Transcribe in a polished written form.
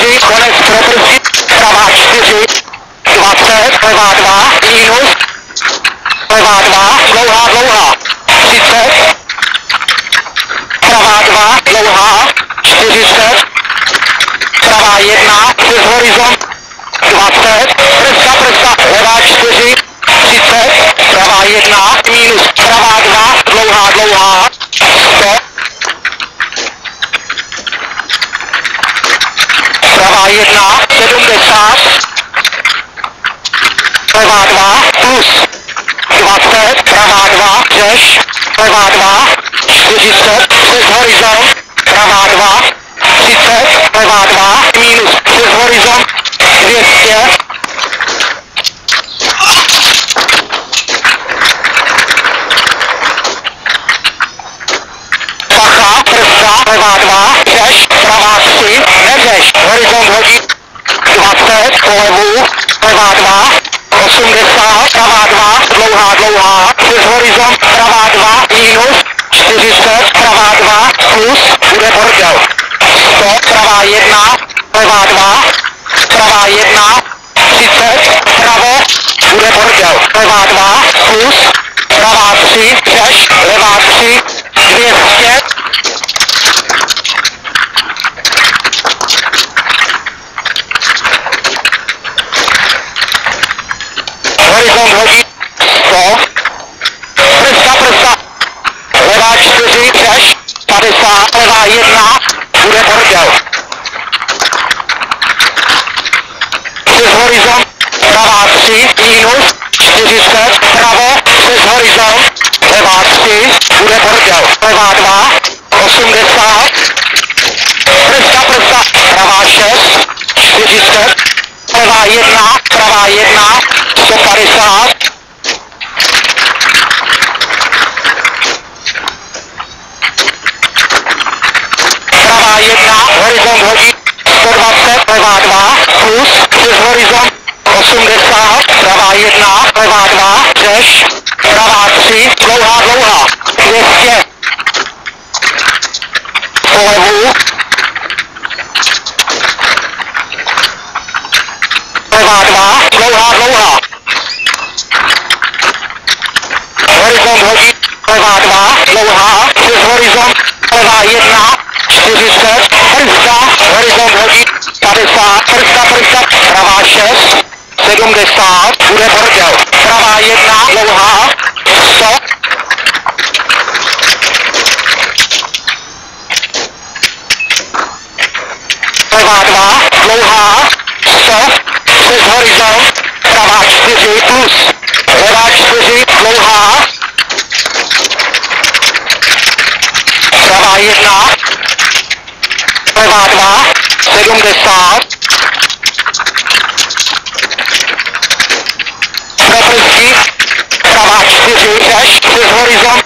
4, konec pro brzdy, pravá 4, 20, levá 2, minus, levá 2, dlouhá, dlouhá, 30, pravá 2, dlouhá, 40, pravá 1, přes horizont, 20, brzda, brzda, levá 4, 30, pravá 1, minus, pravá 2, dlouhá, dlouhá, 100, pravá 1, 70, levá 2, plus 20, pravá 2, řeš, levá 2, 40, přes horizont, pravá 2, 30, levá 2, minus, přes horizont, 200, bacha, brzda, levá 2, řeš, pravá 3, neřeš, horizont hodí, 20, polevu, levá 2, 80, pravá 2, dlouhá, dlouhá, přes horizont, pravá 2, minus, 40, pravá 2, plus, bude bordel, 100, pravá 1, levá 2, pravá 1, 30, pravo, bude bordel, levá 2, plus, pravá 3, řeš, levá 3, 200, horizont hodí 100, brzda, brzda, levá 4, řeš, 50, levá 1, bude bordel. Přes horizont, pravá 3, minus, 40, pravo, přes horizont, levá 3, bude bordel. Levá 2, 80, brzda, brzda, pravá 6, 40, levá 1, pravá 1, 150, pravá 1, horizont hodí 120, levá 2, plus, přes horizont 80, pravá 1, levá 2, řeš, pravá 3, dlouhá, dlouhá, 200, polevu, levá 2, dlouhá, dlouhá, horizont hodí, levá 2, dlouhá, přes horizont, levá 1, 40, brzda, horizont hodí, 50, brzda, brzda, pravá 6, 70, bude bordel, pravá 1, dlouhá, 100, levá 2, dlouhá, 100, přes horizont, pravá 4, plus, levá 4, dlouhá, pravá 1, levá 2, 70, pro brzdy, pravá 4, řeš, přes horizont,